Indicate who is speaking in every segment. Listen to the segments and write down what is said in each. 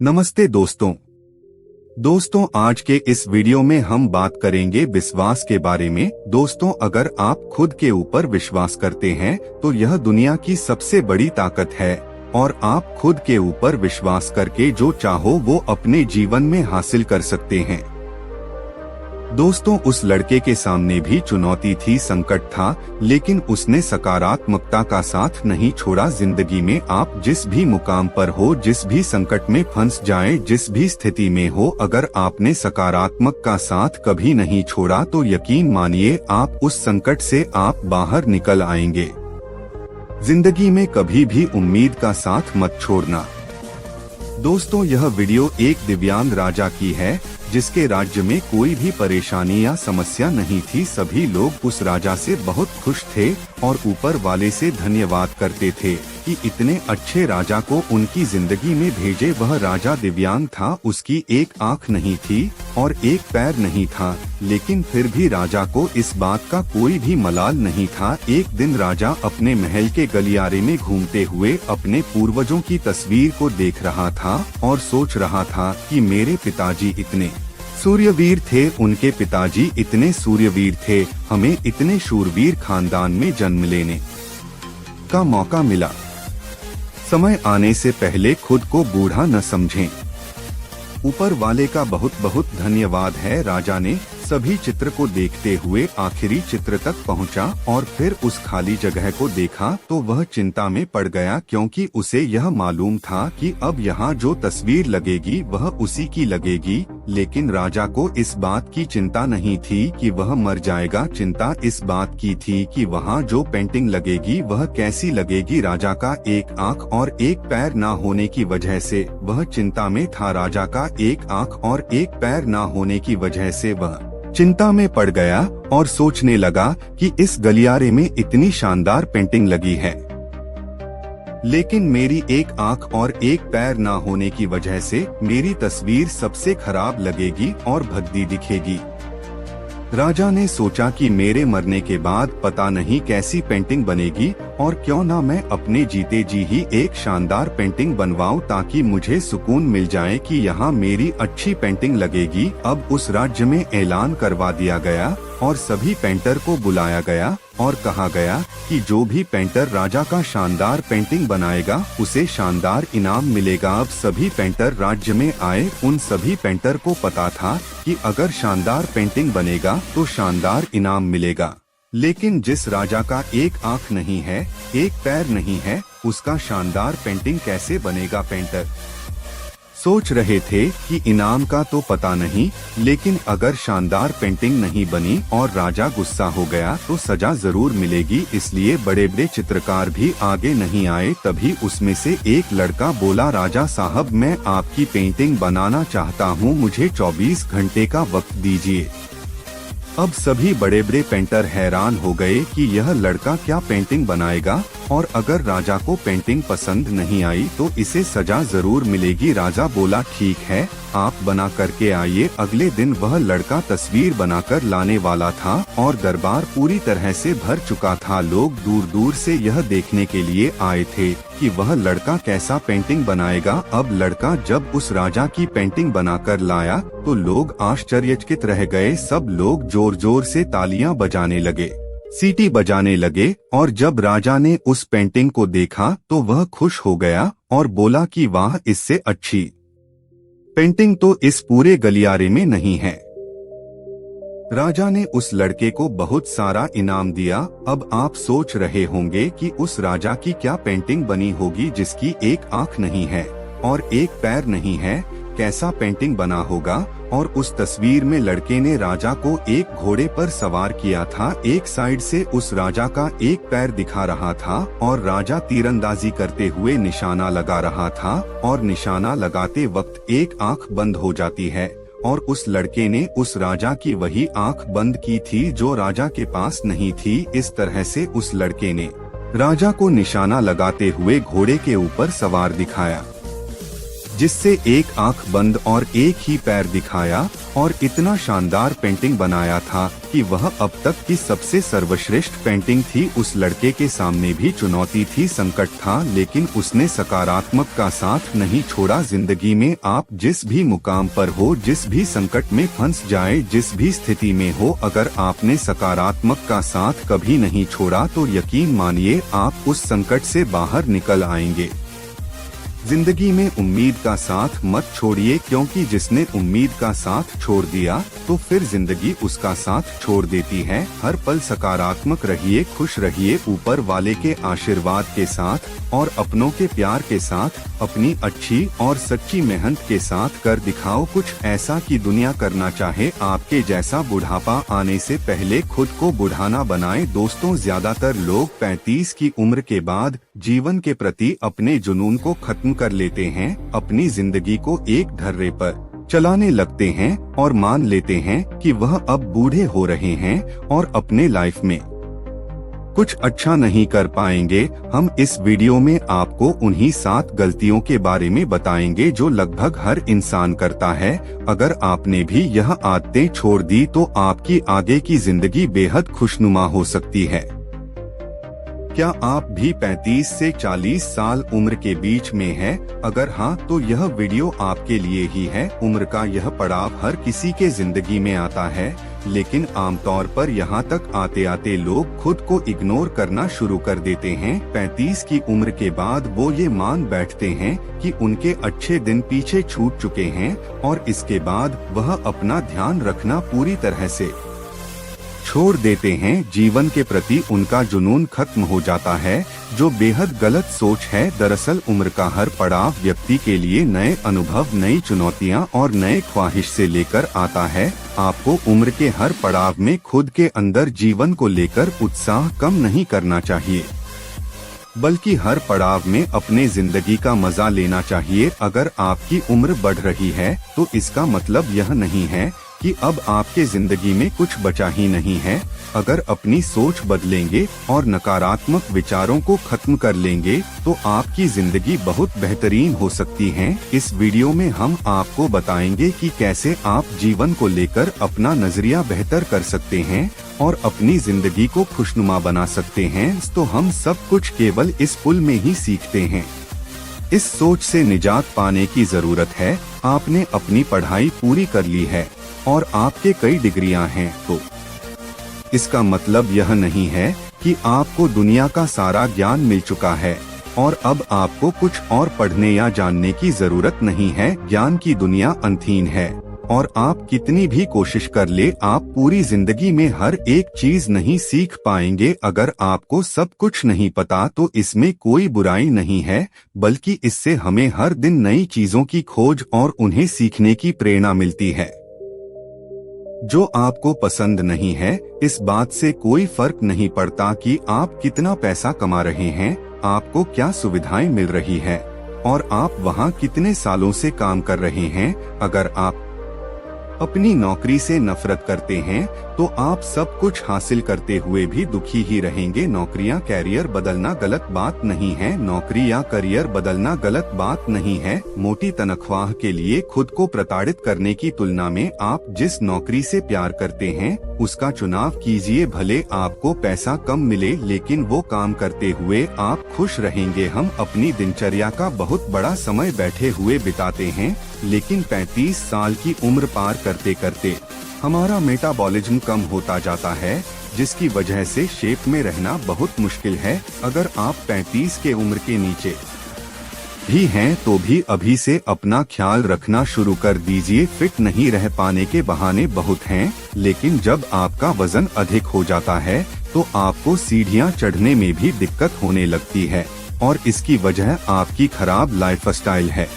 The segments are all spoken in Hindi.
Speaker 1: नमस्ते दोस्तों आज के इस वीडियो में हम बात करेंगे विश्वास के बारे में। दोस्तों, अगर आप खुद के ऊपर विश्वास करते हैं तो यह दुनिया की सबसे बड़ी ताकत है और आप खुद के ऊपर विश्वास करके जो चाहो वो अपने जीवन में हासिल कर सकते हैं। दोस्तों, उस लड़के के सामने भी चुनौती थी, संकट था, लेकिन उसने सकारात्मकता का साथ नहीं छोड़ा। जिंदगी में आप जिस भी मुकाम पर हो, जिस भी संकट में फंस जाएं, जिस भी स्थिति में हो, अगर आपने सकारात्मक का साथ कभी नहीं छोड़ा तो यकीन मानिए आप उस संकट से आप बाहर निकल आएंगे। जिंदगी में कभी भी उम्मीद का साथ मत छोड़ना। दोस्तों, यह वीडियो एक दिव्यांग राजा की है जिसके राज्य में कोई भी परेशानी या समस्या नहीं थी। सभी लोग उस राजा से बहुत खुश थे और ऊपर वाले से धन्यवाद करते थे कि इतने अच्छे राजा को उनकी जिंदगी में भेजे। वह राजा दिव्यांग था, उसकी एक आंख नहीं थी और एक पैर नहीं था, लेकिन फिर भी राजा को इस बात का कोई भी मलाल नहीं था। एक दिन राजा अपने महल के गलियारे में घूमते हुए अपने पूर्वजों की तस्वीर को देख रहा था और सोच रहा था कि मेरे पिताजी इतने सूर्यवीर थे, उनके पिताजी इतने सूर्यवीर थे, हमें इतने शूरवीर खानदान में जन्म लेने का मौका मिला। समय आने से पहले खुद को बूढ़ा न समझें। ऊपर वाले का बहुत बहुत धन्यवाद है। राजा ने सभी चित्र को देखते हुए आखिरी चित्र तक पहुंचा और फिर उस खाली जगह को देखा तो वह चिंता में पड़ गया, क्योंकि उसे यह मालूम था कि अब यहाँ जो तस्वीर लगेगी वह उसी की लगेगी। लेकिन राजा को इस बात की चिंता नहीं थी कि वह मर जाएगा, चिंता इस बात की थी कि वहाँ जो पेंटिंग लगेगी वह कैसी लगेगी। राजा का एक आंख और एक पैर ना होने की वजह से वह चिंता में था। राजा का एक आंख और एक पैर ना होने की वजह से वह चिंता में पड़ गया और सोचने लगा कि इस गलियारे में इतनी शानदार पेंटिंग लगी है, लेकिन मेरी एक आंख और एक पैर ना होने की वजह से मेरी तस्वीर सबसे खराब लगेगी और भद्दी दिखेगी। राजा ने सोचा कि मेरे मरने के बाद पता नहीं कैसी पेंटिंग बनेगी और क्यों ना मैं अपने जीते जी ही एक शानदार पेंटिंग बनवाऊं, ताकि मुझे सुकून मिल जाए कि यहाँ मेरी अच्छी पेंटिंग लगेगी। अब उस राज्य में ऐलान करवा दिया गया और सभी पेंटर को बुलाया गया और कहा गया कि जो भी पेंटर राजा का शानदार पेंटिंग बनाएगा उसे शानदार इनाम मिलेगा। अब सभी पेंटर राज्य में आए। उन सभी पेंटर को पता था कि अगर शानदार पेंटिंग बनेगा तो शानदार इनाम मिलेगा, लेकिन जिस राजा का एक आंख नहीं है, एक पैर नहीं है, उसका शानदार पेंटिंग कैसे बनेगा। पेंटर सोच रहे थे कि इनाम का तो पता नहीं, लेकिन अगर शानदार पेंटिंग नहीं बनी और राजा गुस्सा हो गया तो सजा जरूर मिलेगी। इसलिए बड़े बड़े चित्रकार भी आगे नहीं आए। तभी उसमें से एक लड़का बोला, राजा साहब, मैं आपकी पेंटिंग बनाना चाहता हूँ, मुझे 24 घंटे का वक्त दीजिए। अब सभी बड़े बड़े पेंटर हैरान हो गए कि यह लड़का क्या पेंटिंग बनाएगा और अगर राजा को पेंटिंग पसंद नहीं आई तो इसे सजा जरूर मिलेगी। राजा बोला, ठीक है, आप बना करके आइए। अगले दिन वह लड़का तस्वीर बनाकर लाने वाला था और दरबार पूरी तरह से भर चुका था। लोग दूर दूर से यह देखने के लिए आए थे कि वह लड़का कैसा पेंटिंग बनाएगा। अब लड़का जब उस राजा की पेंटिंग बनाकर लाया तो लोग आश्चर्यचकित रह गए। सब लोग जोर जोर से तालियां बजाने लगे, सीटी बजाने लगे और जब राजा ने उस पेंटिंग को देखा तो वह खुश हो गया और बोला कि वाह, इससे अच्छी पेंटिंग तो इस पूरे गलियारे में नहीं है। राजा ने उस लड़के को बहुत सारा इनाम दिया। अब आप सोच रहे होंगे कि उस राजा की क्या पेंटिंग बनी होगी जिसकी एक आंख नहीं है और एक पैर नहीं है, कैसा पेंटिंग बना होगा। और उस तस्वीर में लड़के ने राजा को एक घोड़े पर सवार किया था। एक साइड से उस राजा का एक पैर दिखा रहा था और राजा तीरंदाजी करते हुए निशाना लगा रहा था और निशाना लगाते वक्त एक आंख बंद हो जाती है और उस लड़के ने उस राजा की वही आंख बंद की थी जो राजा के पास नहीं थी। इस तरह से उस लड़के ने राजा को निशाना लगाते हुए घोड़े के ऊपर सवार दिखाया, जिससे एक आंख बंद और एक ही पैर दिखाया और इतना शानदार पेंटिंग बनाया था कि वह अब तक की सबसे सर्वश्रेष्ठ पेंटिंग थी। उस लड़के के सामने भी चुनौती थी, संकट था, लेकिन उसने सकारात्मक का साथ नहीं छोड़ा। जिंदगी में आप जिस भी मुकाम पर हो, जिस भी संकट में फंस जाए, जिस भी स्थिति में हो, अगर आपने सकारात्मक का साथ कभी नहीं छोड़ा तो यकीन मानिए आप उस संकट से बाहर निकल आएंगे। जिंदगी में उम्मीद का साथ मत छोड़िए, क्योंकि जिसने उम्मीद का साथ छोड़ दिया तो फिर जिंदगी उसका साथ छोड़ देती है। हर पल सकारात्मक रहिए, खुश रहिए, ऊपर वाले के आशीर्वाद के साथ और अपनों के प्यार के साथ, अपनी अच्छी और सच्ची मेहनत के साथ कर दिखाओ कुछ ऐसा कि दुनिया करना चाहे आपके जैसा। बुढ़ापा आने से पहले खुद को बुढ़ाना बनाएं। दोस्तों, ज्यादातर लोग 35 की उम्र के बाद जीवन के प्रति अपने जुनून को खत्म कर लेते हैं, अपनी जिंदगी को एक ढर्रे पर चलाने लगते हैं और मान लेते हैं कि वह अब बूढ़े हो रहे हैं और अपने लाइफ में कुछ अच्छा नहीं कर पाएंगे। हम इस वीडियो में आपको उन्हीं 7 गलतियों के बारे में बताएंगे जो लगभग हर इंसान करता है। अगर आपने भी यह आदतें छोड़ दी तो आपकी आगे की जिंदगी बेहद खुशनुमा हो सकती है। क्या आप भी 35 से 40 साल उम्र के बीच में हैं? अगर हाँ, तो यह वीडियो आपके लिए ही है। उम्र का यह पड़ाव हर किसी के जिंदगी में आता है, लेकिन आमतौर पर यहाँ तक आते आते लोग खुद को इग्नोर करना शुरू कर देते हैं। 35 की उम्र के बाद वो ये मान बैठते हैं कि उनके अच्छे दिन पीछे छूट चुके हैं और इसके बाद वह अपना ध्यान रखना पूरी तरह से छोड़ देते हैं। जीवन के प्रति उनका जुनून खत्म हो जाता है, जो बेहद गलत सोच है। दरअसल उम्र का हर पड़ाव व्यक्ति के लिए नए अनुभव, नई चुनौतियां और नए ख्वाहिश से लेकर आता है। आपको उम्र के हर पड़ाव में खुद के अंदर जीवन को लेकर उत्साह कम नहीं करना चाहिए, बल्कि हर पड़ाव में अपने जिंदगी का मजा लेना चाहिए। अगर आपकी उम्र बढ़ रही है तो इसका मतलब यह नहीं है कि अब आपके जिंदगी में कुछ बचा ही नहीं है। अगर अपनी सोच बदलेंगे और नकारात्मक विचारों को खत्म कर लेंगे तो आपकी जिंदगी बहुत बेहतरीन हो सकती है। इस वीडियो में हम आपको बताएंगे कि कैसे आप जीवन को लेकर अपना नजरिया बेहतर कर सकते हैं और अपनी जिंदगी को खुशनुमा बना सकते हैं। तो हम सब कुछ केवल इस पुल में ही सीखते हैं। इस सोच से निजात पाने की जरूरत है। आपने अपनी पढ़ाई पूरी कर ली है और आपके कई डिग्रियां हैं, तो इसका मतलब यह नहीं है कि आपको दुनिया का सारा ज्ञान मिल चुका है और अब आपको कुछ और पढ़ने या जानने की जरूरत नहीं है। ज्ञान की दुनिया अनंत है और आप कितनी भी कोशिश कर ले, आप पूरी जिंदगी में हर एक चीज नहीं सीख पाएंगे। अगर आपको सब कुछ नहीं पता तो इसमें कोई बुराई नहीं है, बल्कि इससे हमें हर दिन नई चीजों की खोज और उन्हें सीखने की प्रेरणा मिलती है। जो आपको पसंद नहीं है, इस बात से कोई फर्क नहीं पड़ता कि आप कितना पैसा कमा रहे हैं, आपको क्या सुविधाएं मिल रही है और आप वहां कितने सालों से काम कर रहे हैं। अगर आप अपनी नौकरी से नफरत करते हैं तो आप सब कुछ हासिल करते हुए भी दुखी ही रहेंगे। नौकरियां, कैरियर बदलना गलत बात नहीं है। नौकरी या करियर बदलना गलत बात नहीं है। मोटी तनख्वाह के लिए खुद को प्रताड़ित करने की तुलना में आप जिस नौकरी से प्यार करते हैं उसका चुनाव कीजिए। भले आपको पैसा कम मिले, लेकिन वो काम करते हुए आप खुश रहेंगे। हम अपनी दिनचर्या का बहुत बड़ा समय बैठे हुए बिताते हैं, लेकिन 35 साल की उम्र पार करते करते हमारा मेटाबॉलिज्म कम होता जाता है, जिसकी वजह से शेप में रहना बहुत मुश्किल है। अगर आप 35 के उम्र के नीचे भी हैं तो भी अभी से अपना ख्याल रखना शुरू कर दीजिए। फिट नहीं रह पाने के बहाने बहुत हैं, लेकिन जब आपका वजन अधिक हो जाता है तो आपको सीढ़ियां चढ़ने में भी दिक्कत होने लगती है और इसकी वजह आपकी खराब लाइफस्टाइल है।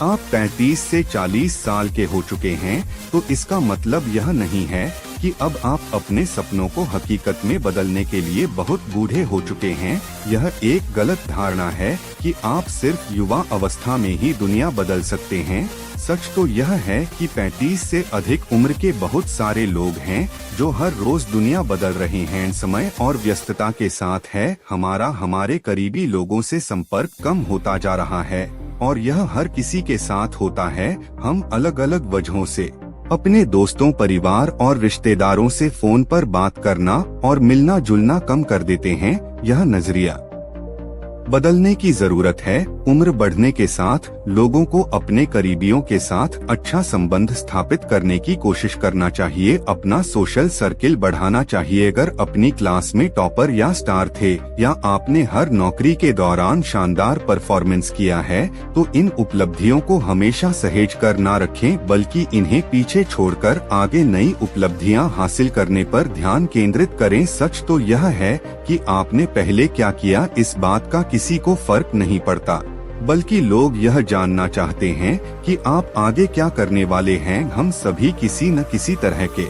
Speaker 1: आप 35 से 40 साल के हो चुके हैं तो इसका मतलब यह नहीं है कि अब आप अपने सपनों को हकीकत में बदलने के लिए बहुत बूढ़े हो चुके हैं। यह एक गलत धारणा है कि आप सिर्फ युवा अवस्था में ही दुनिया बदल सकते हैं। सच तो यह है कि 35 से अधिक उम्र के बहुत सारे लोग हैं जो हर रोज दुनिया बदल रहे हैं। समय और व्यस्तता के साथ है हमारे करीबी लोगों से संपर्क कम होता जा रहा है और यह हर किसी के साथ होता है। हम अलग अलग वजहों से अपने दोस्तों, परिवार और रिश्तेदारों से फोन पर बात करना और मिलना जुलना कम कर देते हैं। यह नजरिया बदलने की जरूरत है। उम्र बढ़ने के साथ लोगों को अपने करीबियों के साथ अच्छा संबंध स्थापित करने की कोशिश करना चाहिए। अपना सोशल सर्किल बढ़ाना चाहिए। अगर अपनी क्लास में टॉपर या स्टार थे या आपने हर नौकरी के दौरान शानदार परफॉर्मेंस किया है, तो इन उपलब्धियों को हमेशा सहेज कर ना रखें, बल्कि इन्हें पीछे छोड़कर आगे नई उपलब्धियां हासिल करने पर ध्यान केंद्रित करें। सच तो यह है कि आपने पहले क्या किया, इस बात का किसी को फर्क नहीं पड़ता, बल्कि लोग यह जानना चाहते हैं कि आप आगे क्या करने वाले हैं। हम सभी किसी न किसी तरह के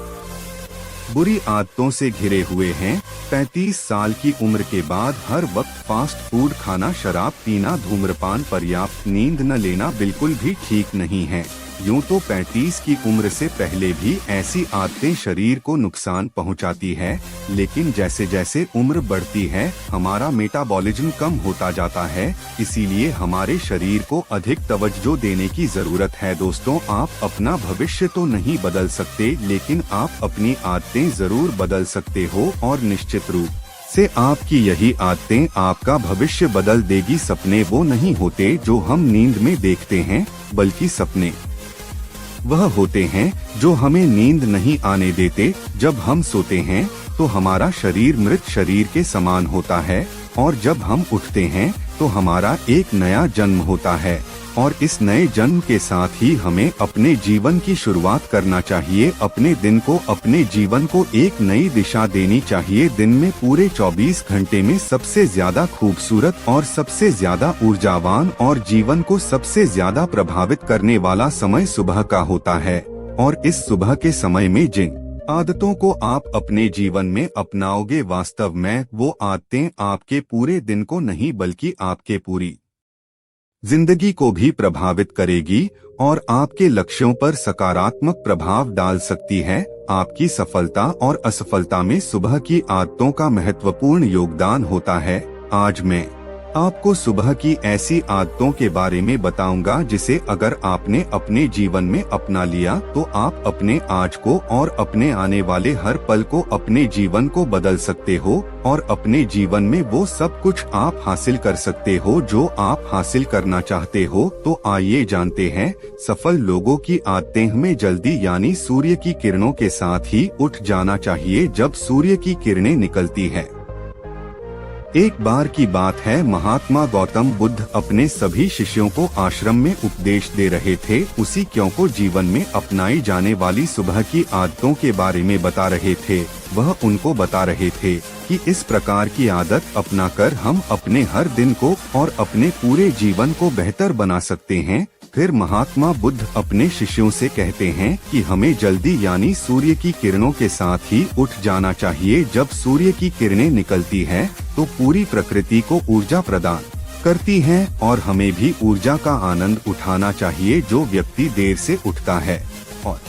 Speaker 1: बुरी आदतों से घिरे हुए हैं। 35 साल की उम्र के बाद हर वक्त फास्ट फूड खाना, शराब पीना, धूम्रपान, पर्याप्त नींद न लेना बिल्कुल भी ठीक नहीं है। यूं तो 35 की उम्र से पहले भी ऐसी आदतें शरीर को नुकसान पहुंचाती है, लेकिन जैसे जैसे उम्र बढ़ती है हमारा मेटाबॉलिज्म कम होता जाता है, इसीलिए हमारे शरीर को अधिक तवज्जो देने की जरूरत है। दोस्तों, आप अपना भविष्य तो नहीं बदल सकते, लेकिन आप अपनी आदतें जरूर बदल सकते हो, और निश्चित रूप से आपकी यही आदतें आपका भविष्य बदल देगी। सपने वो नहीं होते जो हम नींद में देखते हैं, बल्कि सपने वह होते हैं जो हमें नींद नहीं आने देते। जब हम सोते हैं तो हमारा शरीर मृत शरीर के समान होता है, और जब हम उठते हैं तो हमारा एक नया जन्म होता है, और इस नए जन्म के साथ ही हमें अपने जीवन की शुरुआत करना चाहिए। अपने दिन को, अपने जीवन को एक नई दिशा देनी चाहिए। दिन में पूरे 24 घंटे में सबसे ज्यादा खूबसूरत और सबसे ज्यादा ऊर्जावान और जीवन को सबसे ज्यादा प्रभावित करने वाला समय सुबह का होता है, और इस सुबह के समय में जिन आदतों को आप अपने जीवन में अपनाओगे, वास्तव में वो आदतें आपके पूरे दिन को नहीं बल्कि आपके पूरी जिंदगी को भी प्रभावित करेगी और आपके लक्ष्यों पर सकारात्मक प्रभाव डाल सकती है। आपकी सफलता और असफलता में सुबह की आदतों का महत्वपूर्ण योगदान होता है। आज मैं आपको सुबह की ऐसी आदतों के बारे में बताऊंगा जिसे अगर आपने अपने जीवन में अपना लिया तो आप अपने आज को और अपने आने वाले हर पल को, अपने जीवन को बदल सकते हो, और अपने जीवन में वो सब कुछ आप हासिल कर सकते हो जो आप हासिल करना चाहते हो। तो आइए जानते हैं सफल लोगों की आदतें। हमें जल्दी यानी सूर्य की किरणों के साथ ही उठ जाना चाहिए। जब सूर्य की किरणें निकलती है, एक बार की बात है, महात्मा गौतम बुद्ध अपने सभी शिष्यों को आश्रम में उपदेश दे रहे थे। उसी क्यों को जीवन में अपनाई जाने वाली सुबह की आदतों के बारे में बता रहे थे। वह उनको बता रहे थे कि इस प्रकार की आदत अपनाकर हम अपने हर दिन को और अपने पूरे जीवन को बेहतर बना सकते हैं। फिर महात्मा बुद्ध अपने शिष्यों से कहते हैं कि हमें जल्दी यानी सूर्य की किरणों के साथ ही उठ जाना चाहिए। जब सूर्य की किरणें निकलती हैं, तो पूरी प्रकृति को ऊर्जा प्रदान करती हैं, और हमें भी ऊर्जा का आनंद उठाना चाहिए। जो व्यक्ति देर से उठता है और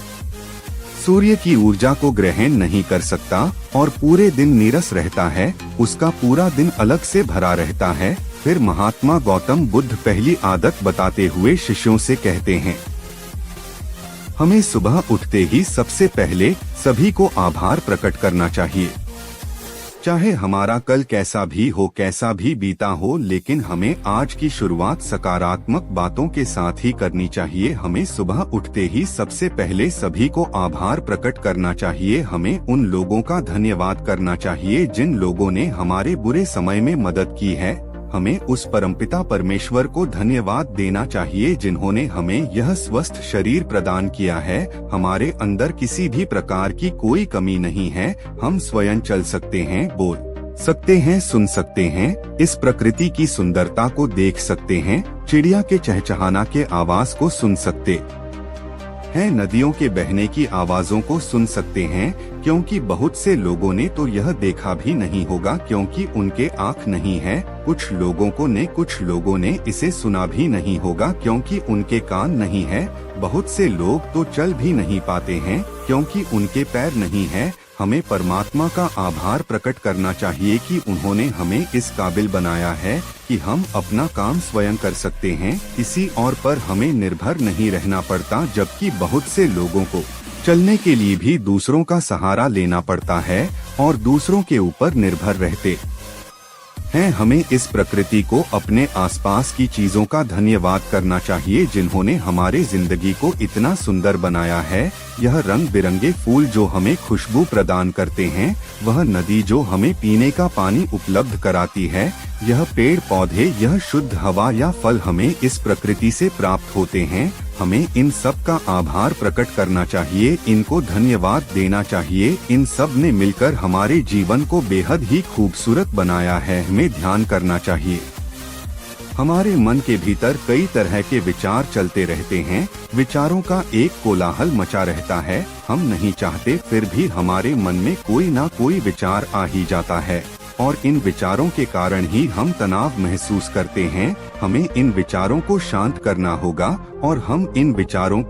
Speaker 1: सूर्य की ऊर्जा को ग्रहण नहीं कर सकता और पूरे दिन नीरस रहता है, उसका पूरा दिन अलग से भरा रहता है। फिर महात्मा गौतम बुद्ध पहली आदत बताते हुए शिष्यों से कहते हैं, हमें सुबह उठते ही सबसे पहले सभी को आभार प्रकट करना चाहिए। चाहे हमारा कल कैसा भी हो, कैसा भी बीता हो, लेकिन हमें आज की शुरुआत सकारात्मक बातों के साथ ही करनी चाहिए। हमें सुबह उठते ही सबसे पहले सभी को आभार प्रकट करना चाहिए। हमें उन लोगों का धन्यवाद करना चाहिए जिन लोगों ने हमारे बुरे समय में मदद की है। हमें उस परमपिता परमेश्वर को धन्यवाद देना चाहिए जिन्होंने हमें यह स्वस्थ शरीर प्रदान किया है। हमारे अंदर किसी भी प्रकार की कोई कमी नहीं है। हम स्वयं चल सकते हैं, बोल सकते हैं, सुन सकते हैं, इस प्रकृति की सुंदरता को देख सकते हैं, चिड़िया के चहचहाना के आवाज को सुन सकते हैं, नदियों के बहने की आवाजों को सुन सकते हैं। क्योंकि बहुत से लोगों ने तो यह देखा भी नहीं होगा क्योंकि उनके आँख नहीं है। कुछ लोगों ने इसे सुना भी नहीं होगा क्योंकि उनके कान नहीं है। बहुत से लोग तो चल भी नहीं पाते हैं क्योंकि उनके पैर नहीं है। हमें परमात्मा का आभार प्रकट करना चाहिए कि उन्होंने हमें इस काबिल बनाया है कि हम अपना काम स्वयं कर सकते हैं, किसी और पर हमें निर्भर नहीं रहना पड़ता। जबकि बहुत से लोगों को चलने के लिए भी दूसरों का सहारा लेना पड़ता है और दूसरों के ऊपर निर्भर रहते हैं। हमें इस प्रकृति को, अपने आसपास की चीजों का धन्यवाद करना चाहिए जिन्होंने हमारे जिंदगी को इतना सुंदर बनाया है। यह रंग बिरंगे फूल जो हमें खुशबू प्रदान करते हैं, वह नदी जो हमें पीने का पानी उपलब्ध कराती है, यह पेड़ पौधे, यह शुद्ध हवा या फल हमें इस प्रकृति से प्राप्त होते हैं। हमें इन सब का आभार प्रकट करना चाहिए, इनको धन्यवाद देना चाहिए। इन सब ने मिलकर हमारे जीवन को बेहद ही खूबसूरत बनाया है। हमें ध्यान करना चाहिए। हमारे मन के भीतर कई तरह के विचार चलते रहते हैं। विचारों का एक कोलाहल मचा रहता है। हम नहीं चाहते, फिर भी हमारे मन में कोई ना कोई विचार आ ही जाता है और इन विचारों के कारण ही हम तनाव महसूस करते हैं। हमें इन विचारों को शांत करना होगा और हम इन विचारों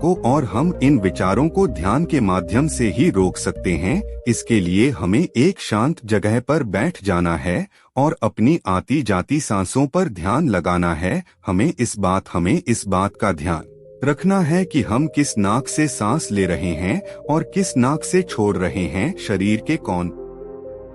Speaker 1: को ध्यान के माध्यम से ही रोक सकते हैं। इसके लिए हमें एक शांत जगह पर बैठ जाना है और अपनी आती जाती सांसों पर ध्यान लगाना है। हमें इस बात का ध्यान रखना है कि हम किस नाक से सांस ले रहे हैं और किस नाक से छोड़ रहे हैं। शरीर के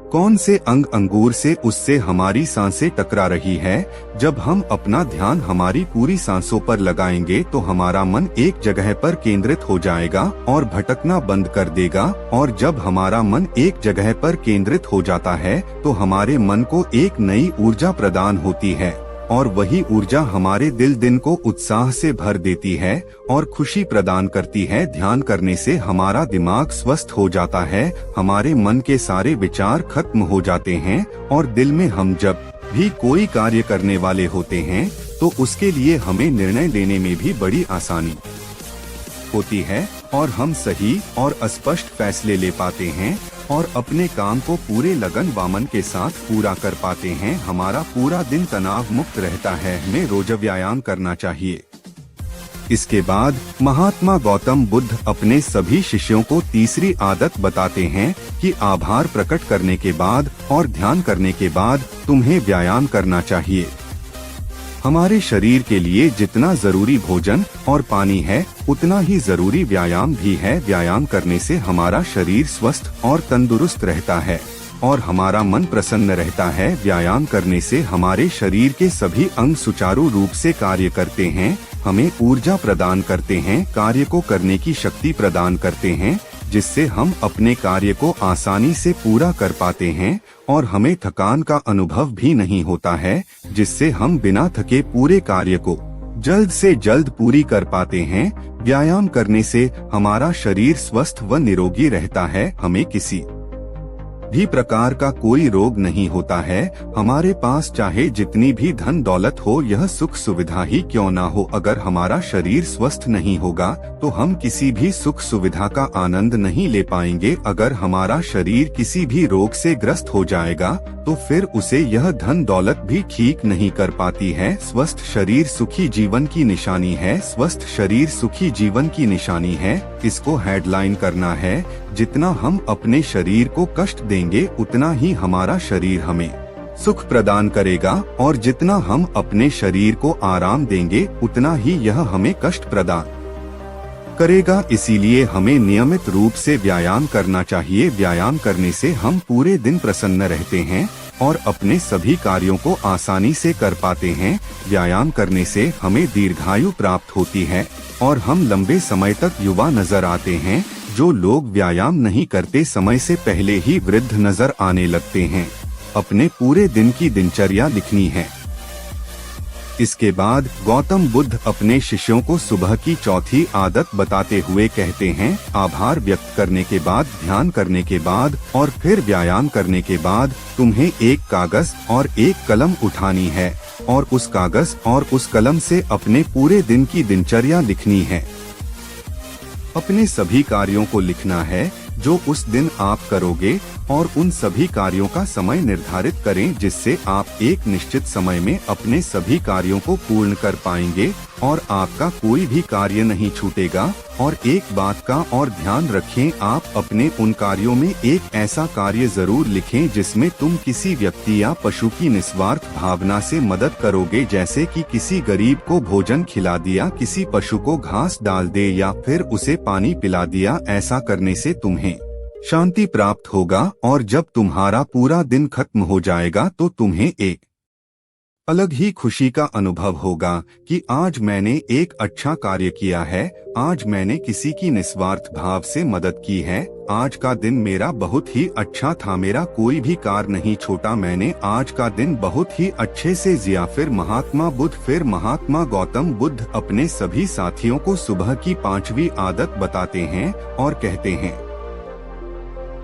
Speaker 1: कौन से अंग अंगूर से उससे हमारी सांसें टकरा रही है। जब हम अपना ध्यान हमारी पूरी सांसों पर लगाएंगे तो हमारा मन एक जगह पर केंद्रित हो जाएगा और भटकना बंद कर देगा। और जब हमारा मन एक जगह पर केंद्रित हो जाता है तो हमारे मन को एक नई ऊर्जा प्रदान होती है और वही ऊर्जा हमारे दिन को उत्साह से भर देती है और खुशी प्रदान करती है। ध्यान करने से हमारा दिमाग स्वस्थ हो जाता है, हमारे मन के सारे विचार खत्म हो जाते हैं और दिल में हम जब भी कोई कार्य करने वाले होते हैं तो उसके लिए हमें निर्णय लेने में भी बड़ी आसानी होती है और हम सही और स्पष्ट फैसले ले पाते हैं और अपने काम को पूरे लगन वामन के साथ पूरा कर पाते हैं। हमारा पूरा दिन तनाव मुक्त रहता है। हमें रोज व्यायाम करना चाहिए। इसके बाद महात्मा गौतम बुद्ध अपने सभी शिष्यों को तीसरी आदत बताते हैं कि आभार प्रकट करने के बाद और ध्यान करने के बाद तुम्हें व्यायाम करना चाहिए। हमारे शरीर के लिए जितना जरूरी भोजन और पानी है, उतना ही जरूरी व्यायाम भी है। व्यायाम करने से हमारा शरीर स्वस्थ और तंदुरुस्त रहता है और हमारा मन प्रसन्न रहता है। व्यायाम करने से हमारे शरीर के सभी अंग सुचारू रूप से कार्य करते हैं, हमें ऊर्जा प्रदान करते हैं, कार्य को करने की शक्ति प्रदान करते हैं, जिससे हम अपने कार्य को आसानी से पूरा कर पाते हैं और हमें थकान का अनुभव भी नहीं होता है, जिससे हम बिना थके पूरे कार्य को जल्द से जल्द पूरी कर पाते हैं। व्यायाम करने से हमारा शरीर स्वस्थ व निरोगी रहता है। हमें किसी भी प्रकार का कोई रोग नहीं होता है। हमारे पास चाहे जितनी भी धन दौलत हो, यह सुख सुविधा ही क्यों ना हो, अगर हमारा शरीर स्वस्थ नहीं होगा तो हम किसी भी सुख सुविधा का आनंद नहीं ले पाएंगे। अगर हमारा शरीर किसी भी रोग से ग्रस्त हो जाएगा तो फिर उसे यह धन दौलत भी ठीक नहीं कर पाती है। स्वस्थ शरीर सुखी जीवन की निशानी है। स्वस्थ शरीर सुखी जीवन की निशानी है। इसको हेडलाइन करना है। जितना हम अपने शरीर को कष्ट देंगे उतना ही हमारा शरीर हमें सुख प्रदान करेगा और जितना हम अपने शरीर को आराम देंगे उतना ही यह हमें कष्ट प्रदान करेगा। इसीलिए हमें नियमित रूप से व्यायाम करना चाहिए। व्यायाम करने से हम पूरे दिन प्रसन्न रहते हैं और अपने सभी कार्यों को आसानी से कर पाते हैं। व्यायाम करने से हमें दीर्घायु प्राप्त होती है और हम लंबे समय तक युवा नजर आते हैं। जो लोग व्यायाम नहीं करते समय से पहले ही वृद्ध नजर आने लगते हैं। अपने पूरे दिन की दिनचर्या लिखनी है। इसके बाद गौतम बुद्ध अपने शिष्यों को सुबह की चौथी आदत बताते हुए कहते हैं, आभार व्यक्त करने के बाद, ध्यान करने के बाद और फिर व्यायाम करने के बाद तुम्हें एक कागज और एक कलम उठानी है और उस कागज और उस कलम से अपने पूरे दिन की दिनचर्या लिखनी है। अपने सभी कार्यों को लिखना है जो उस दिन आप करोगे और उन सभी कार्यों का समय निर्धारित करें जिससे आप एक निश्चित समय में अपने सभी कार्यों को पूर्ण कर पाएंगे। और आपका कोई भी कार्य नहीं छूटेगा। और एक बात का और ध्यान रखें, आप अपने उन कार्यों में एक ऐसा कार्य जरूर लिखें जिसमें तुम किसी व्यक्ति या पशु की निस्वार्थ भावना से मदद करोगे, जैसे कि किसी गरीब को भोजन खिला दिया, किसी पशु को घास डाल दे या फिर उसे पानी पिला दिया। ऐसा करने से तुम्हें शांति प्राप्त होगा और जब तुम्हारा पूरा दिन खत्म हो जाएगा तो तुम्हें एक अलग ही खुशी का अनुभव होगा कि आज मैंने एक अच्छा कार्य किया है, आज मैंने किसी की निस्वार्थ भाव से मदद की है, आज का दिन मेरा बहुत ही अच्छा था, मेरा कोई भी कार्य नहीं छोटा, मैंने आज का दिन बहुत ही अच्छे से जिया। फिर महात्मा गौतम बुद्ध अपने सभी साथियों को सुबह की 5वीं आदत बताते हैं और कहते हैं,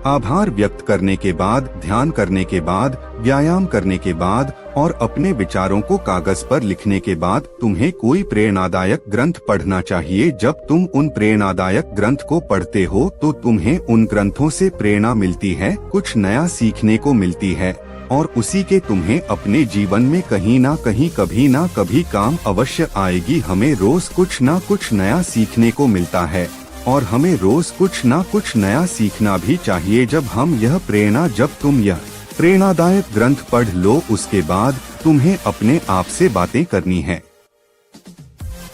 Speaker 1: आभार व्यक्त करने के बाद, ध्यान करने के बाद, व्यायाम करने के बाद और अपने विचारों को कागज पर लिखने के बाद तुम्हें कोई प्रेरणादायक ग्रंथ पढ़ना चाहिए। जब तुम उन प्रेरणादायक ग्रंथ को पढ़ते हो तो तुम्हें उन ग्रंथों से प्रेरणा मिलती है, कुछ नया सीखने को मिलती है और उसी के तुम्हें अपने जीवन में कहीं ना कहीं कभी ना कभी काम अवश्य आएगी। हमें रोज कुछ ना कुछ नया सीखने को मिलता है और हमें रोज कुछ ना कुछ नया सीखना भी चाहिए। जब तुम यह प्रेरणादायक ग्रंथ पढ़ लो, उसके बाद तुम्हें अपने आप से बातें करनी है।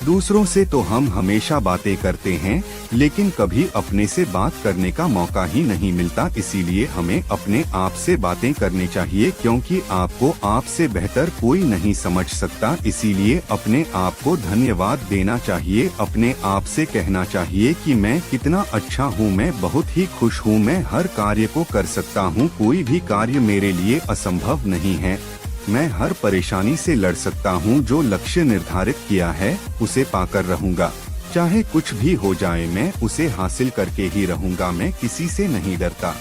Speaker 1: दूसरों से तो हम हमेशा बातें करते हैं, लेकिन कभी अपने से बात करने का मौका ही नहीं मिलता। इसीलिए हमें अपने आप से बातें करनी चाहिए, क्योंकि आपको आपसे बेहतर कोई नहीं समझ सकता। इसीलिए अपने आप को धन्यवाद देना चाहिए, अपने आप से कहना चाहिए कि मैं कितना अच्छा हूँ, मैं बहुत ही खुश हूँ, मैं हर कार्य को कर सकता हूँ, कोई भी कार्य मेरे लिए असंभव नहीं है, मैं हर परेशानी से लड़ सकता हूँ, जो लक्ष्य निर्धारित किया है उसे पाकर रहूँगा, चाहे कुछ भी हो जाए मैं उसे हासिल करके ही रहूँगा, मैं किसी से नहीं डरता।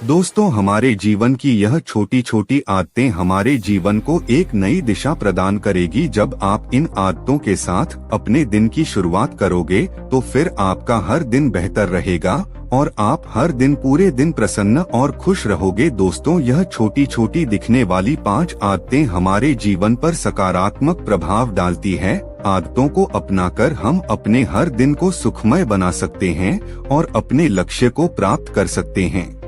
Speaker 1: दोस्तों, हमारे जीवन की यह छोटी छोटी आदतें हमारे जीवन को एक नई दिशा प्रदान करेगी। जब आप इन आदतों के साथ अपने दिन की शुरुआत करोगे तो फिर आपका हर दिन बेहतर रहेगा और आप हर दिन पूरे दिन प्रसन्न और खुश रहोगे। दोस्तों, यह छोटी छोटी दिखने वाली 5 आदतें हमारे जीवन पर सकारात्मक प्रभाव डालती है। आदतों को अपनाकर हम अपने हर दिन को सुखमय बना सकते हैं और अपने लक्ष्य को प्राप्त कर सकते हैं।